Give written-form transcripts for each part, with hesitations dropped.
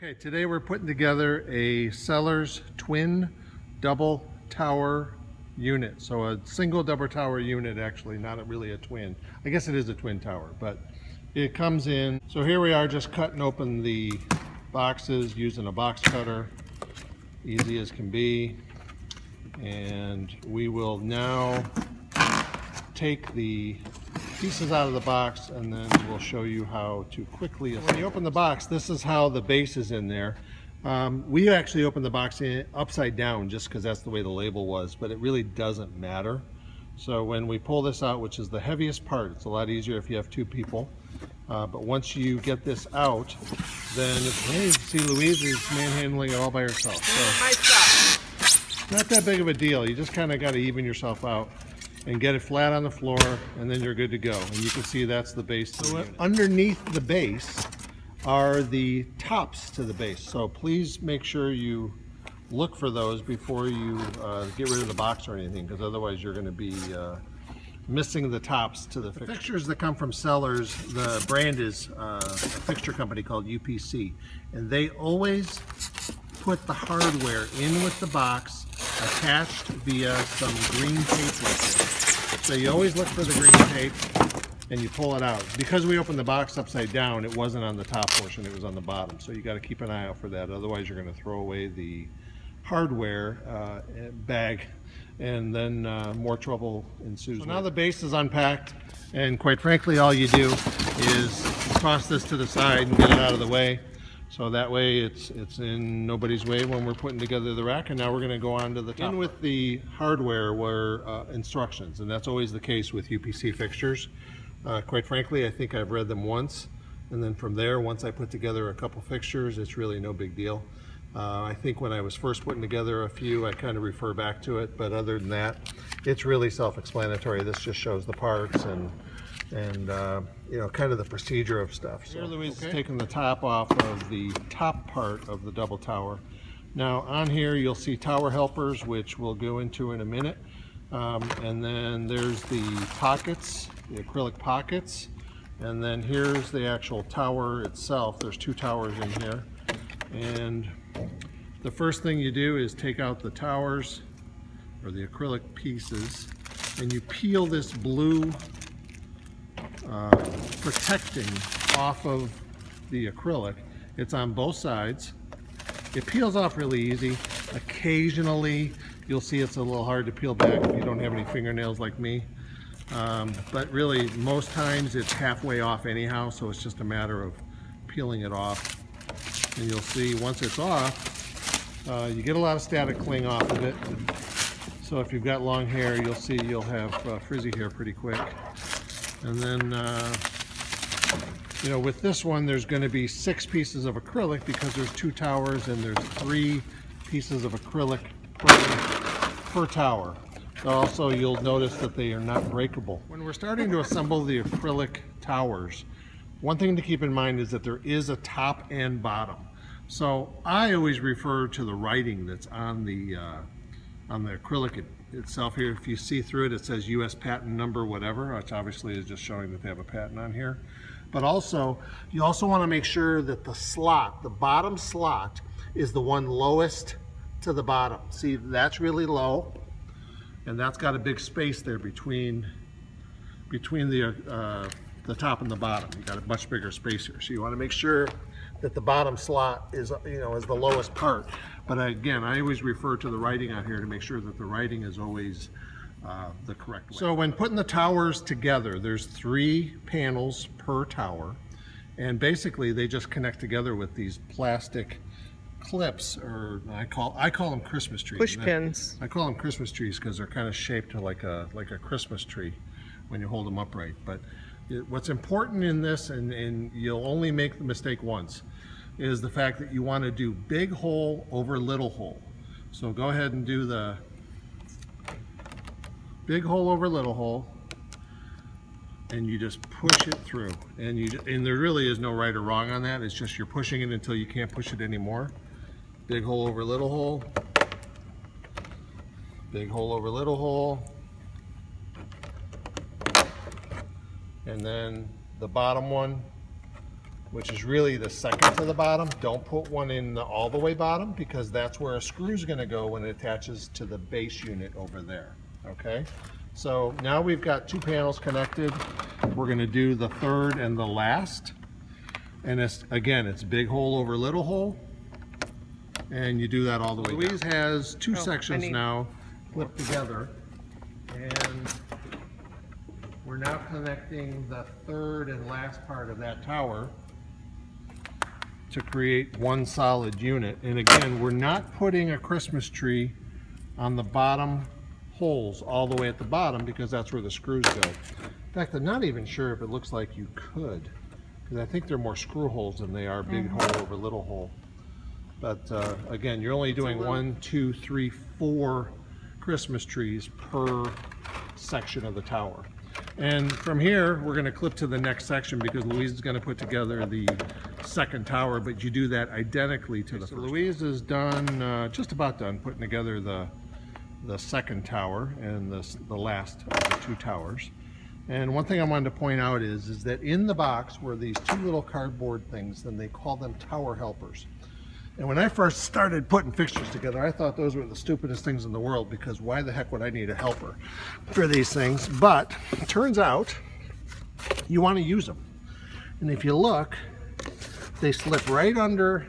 Okay, today we're putting together a Sellers twin double tower unit. So a single double tower unit, actually, not really a twin. I guess it is a twin tower, but it comes in. So here we are just cutting open the boxes using a box cutter, easy as can be. And we will now take the pieces out of the box, and then we'll show you how to quickly. When you open the box, this is how the base is in there. We actually opened the box upside down just because that's the way the label was, but it really doesn't matter. So when we pull this out, which is the heaviest part, it's a lot easier if you have two people. But once you get this out, then it's, hey, see, Louise is manhandling it all by herself. So not that big of a deal. You just kind of got to even yourself out and get it flat on the floor, and then you're good to go. And you can see that's the base to the unit. Underneath the base are the tops to the base. So please make sure you look for those before you get rid of the box or anything, because otherwise you're going to be missing the tops to the fixtures that come from Sellers. The brand is a fixture company called UPC, and they always put the hardware in with the box attached via some green tape like this. So you always look for the green tape and you pull it out. Because we opened the box upside down, it wasn't on the top portion, it was on the bottom. So you got to keep an eye out for that. Otherwise you're going to throw away the hardware bag, and then more trouble ensues. So now the base is unpacked, and quite frankly all you do is toss this to the side and get it out of the way. So that way it's in nobody's way when we're putting together the rack. And now we're going to go on to the top. In with the hardware were instructions, and that's always the case with UPC fixtures. Quite frankly, I think I've read them once, and then from there, once I put together a couple fixtures, it's really no big deal. I think when I was first putting together a few, I kind of refer back to it, but other than that, it's really self-explanatory. This just shows the parts and you know, kind of the procedure of stuff. So here Louise is taking the top off of the top part of the double tower. Now on here you'll see tower helpers, which we'll go into in a minute, and then there's the pockets, the acrylic pockets, and then here's the actual tower itself. There's two towers in here, and the first thing you do is take out the towers or the acrylic pieces, and you peel this blue protecting off of the acrylic. It's on both sides. It peels off really easy. Occasionally you'll see it's a little hard to peel back if you don't have any fingernails like me, but really most times it's halfway off anyhow, so it's just a matter of peeling it off. And you'll see once it's off, you get a lot of static cling off of it. So if you've got long hair, you'll see you'll have frizzy hair pretty quick. And then, you know, with this one, there's going to be 6 pieces of acrylic because there's 2 towers and there's 3 pieces of acrylic per tower. Also, you'll notice that they are not breakable. When we're starting to assemble the acrylic towers, one thing to keep in mind is that there is a top and bottom. So I always refer to the writing that's on the acrylic itself here. If you see through it, it says US patent number whatever, which obviously is just showing that they have a patent on here. But also, you also want to make sure that the slot, the bottom slot, is the one lowest to the bottom. See, that's really low, and that's got a big space there between the top and the bottom. You got a much bigger space here, so you want to make sure that the bottom slot is, you know, is the lowest part. But again, I always refer to the writing on here to make sure that the writing is always the correct way. So when putting the towers together, there's 3 panels per tower, and basically they just connect together with these plastic clips, or I call them Christmas trees. Push pins. I call them Christmas trees because they're kind of shaped like a Christmas tree when you hold them upright. But what's important in this, and you'll only make the mistake once, is the fact that you want to do big hole over little hole. So go ahead and do the big hole over little hole, and you just push it through. And there really is no right or wrong on that. It's just you're pushing it until you can't push it anymore. Big hole over little hole. Big hole over little hole. And then the bottom one, which is really the second to the bottom. Don't put one in the all the way bottom, because that's where a screw is going to go when it attaches to the base unit over there. Okay, so now we've got 2 panels connected. We're going to do the third and the last, and it's big hole over little hole, and you do that all the way. Louise has 2 sections now clipped together, and we're now connecting the third and last part of that tower to create one solid unit. And again, we're not putting a Christmas tree on the bottom holes all the way at the bottom, because that's where the screws go. In fact, I'm not even sure if it looks like you could, because I think they're more screw holes than they are big hole over little hole. But again, you're only doing 1, 2, 3, 4 Christmas trees per section of the tower. And from here, we're going to clip to the next section, because Louise is going to put together the second tower, but you do that identically to the first. Louise is done, just about done, putting together the second tower and the last of the 2 towers. And one thing I wanted to point out is that in the box were these 2 little cardboard things, and they call them tower helpers. And when I first started putting fixtures together, I thought those were the stupidest things in the world, because why the heck would I need a helper for these things? But it turns out you want to use them. And if you look, they slip right under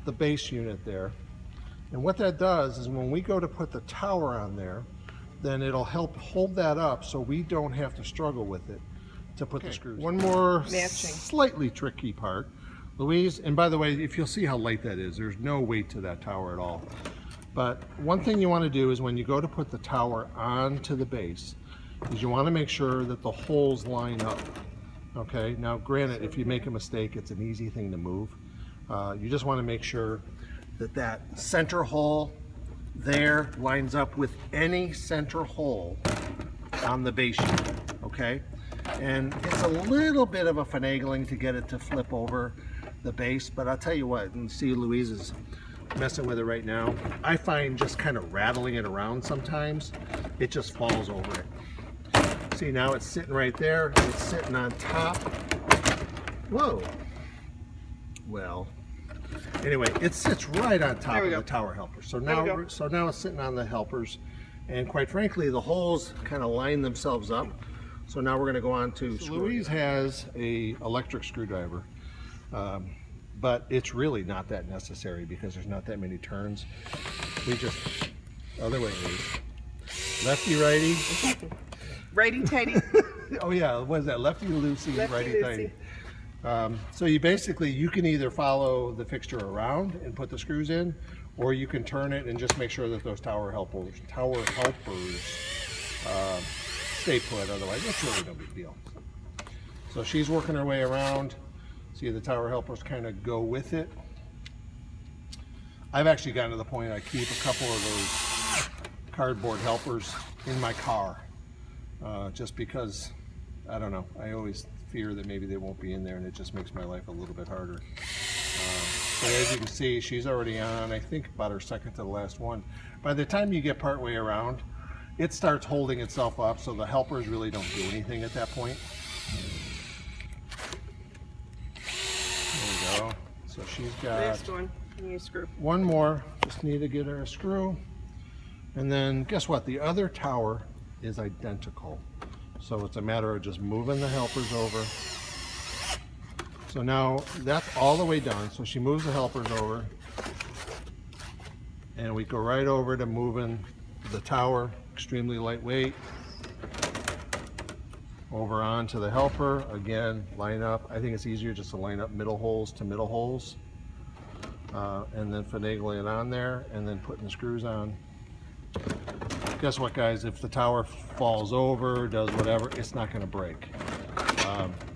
the base unit there. And what that does is when we go to put the tower on there, then it'll help hold that up so we don't have to struggle with it to put the screws. One more slightly tricky part. Louise, and by the way, if you'll see how light that is, there's no weight to that tower at all. But one thing you want to do is when you go to put the tower onto the base, is you want to make sure that the holes line up. Okay, now granted, if you make a mistake, it's an easy thing to move. You just want to make sure that that center hole there lines up with any center hole on the base unit, okay? And it's a little bit of a finagling to get it to flip over the base, but I'll tell you what, and see Louise is messing with it right now, I find just kind of rattling it around sometimes, it just falls over it. See, now it's sitting right there, it's sitting on top. Whoa. Well, anyway, it sits right on top of the tower helpers. So now it's sitting on the helpers, and quite frankly, the holes kind of line themselves up. So now we're going to go on to Louise has a electric screwdriver, but it's really not that necessary because there's not that many turns. We just other way, Louise. Lefty righty. Righty tighty. Oh yeah, what is that? Lefty loosey, righty tighty. So you can either follow the fixture around and put the screws in, or you can turn it and just make sure that those tower helpers stay put. Otherwise, it's really no big deal. So she's working her way around. See, the tower helpers kind of go with it. I've actually gotten to the point I keep a couple of those cardboard helpers in my car, just because, I don't know, I always fear that maybe they won't be in there, and it just makes my life a little bit harder. But as you can see, she's already on, I think, about her second to the last one. By the time you get part way around, it starts holding itself up, so the helpers really don't do anything at that point. There we go. So she's got last one. You need a screw. One more. Just need to get her a screw. And then guess what? The other tower is identical. So it's a matter of just moving the helpers over. So now that's all the way done. So she moves the helpers over, and we go right over to moving the tower, extremely lightweight, over onto the helper. Again, line up. I think it's easier just to line up middle holes to middle holes, and then finagling it on there, and then putting the screws on. Guess what, guys? If the tower falls over, does whatever, it's not going to break.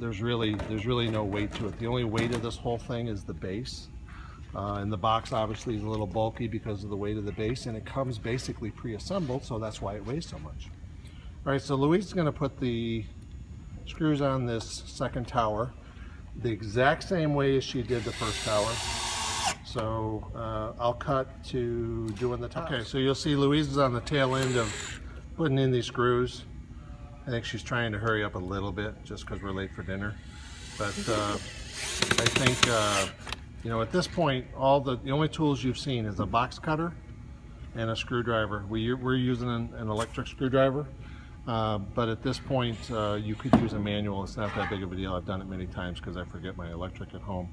There's really no weight to it. The only weight of this whole thing is the base, and the box obviously is a little bulky because of the weight of the base, and it comes basically pre-assembled, so that's why it weighs so much. All right, so Louise is going to put the screws on this second tower the exact same way as she did the first tower. So I'll cut to doing the tops. Okay, so you'll see Louise is on the tail end of putting in these screws. I think she's trying to hurry up a little bit just because we're late for dinner. But I think, you know, at this point, the only tools you've seen is a box cutter and a screwdriver. We're using an electric screwdriver, but at this point, you could use a manual. It's not that big of a deal. I've done it many times because I forget my electric at home.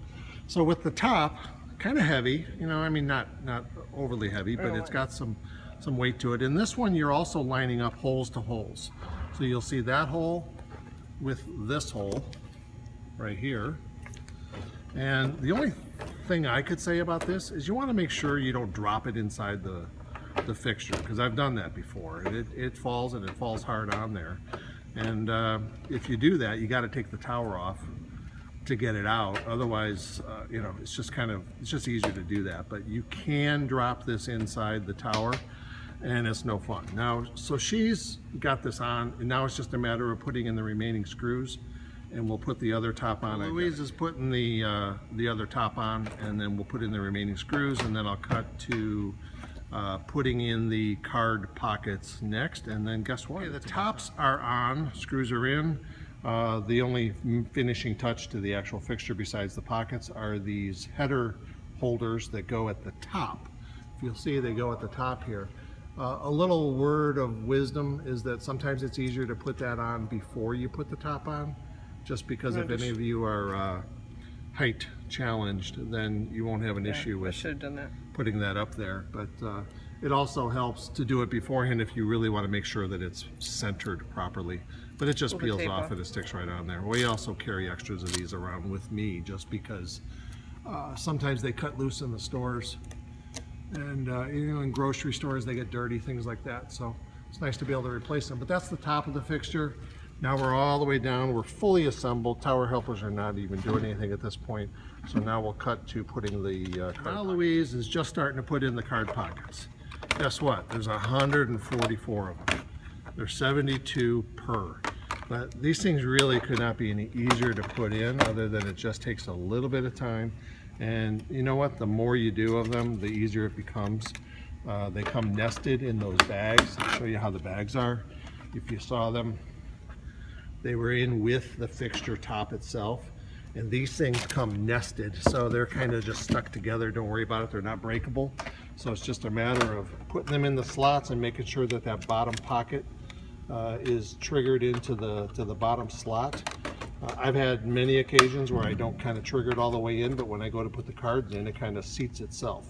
So with the top, kind of heavy, you know, I mean, not overly heavy, but it's got some weight to it. In this one, you're also lining up holes to holes. So you'll see that hole with this hole right here. And the only thing I could say about this is you want to make sure you don't drop it inside the fixture, because I've done that before. It falls, and it falls hard on there. And if you do that, you got to take the tower off to get it out. Otherwise, you know, it's just easier to do that. But you can drop this inside the tower, and it's no fun. Now, so she's got this on, and now it's just a matter of putting in the remaining screws, and we'll put the other top on. Louise is putting the other top on, and then we'll put in the remaining screws, and then I'll cut to putting in the card pockets next. And then guess what? Okay, the tops are on, screws are in. The only finishing touch to the actual fixture besides the pockets are these header holders that go at the top. If you'll see, they go at the top here. A little word of wisdom is that sometimes it's easier to put that on before you put the top on, just because if any of you are height challenged, then you won't have an issue with putting that up there. But it also helps to do it beforehand if you really want to make sure that it's centered properly. But it just peels off and it sticks right on there. We also carry extras of these around with me just because sometimes they cut loose in the stores. And you know, in grocery stores they get dirty, things like that. So it's nice to be able to replace them. But that's the top of the fixture. Now we're all the way down. We're fully assembled. Tower helpers are not even doing anything at this point. So now we'll cut to putting the card. Now Louise is just starting to put in the card pockets. Guess what? There's 144 of them. There's 72 per. But these things really could not be any easier to put in, other than it just takes a little bit of time. And you know what? The more you do of them, the easier it becomes. They come nested in those bags. I'll show you how the bags are. If you saw them, they were in with the fixture top itself. And these things come nested, so they're kind of just stuck together. Don't worry about it, they're not breakable. So it's just a matter of putting them in the slots and making sure that that bottom pocket is triggered into the bottom slot. I've had many occasions where I don't kind of trigger it all the way in, but when I go to put the cards in, it kind of seats itself.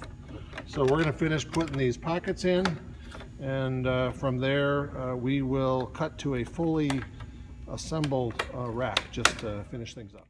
So we're going to finish putting these pockets in, and from there we will cut to a fully assembled rack just to finish things up.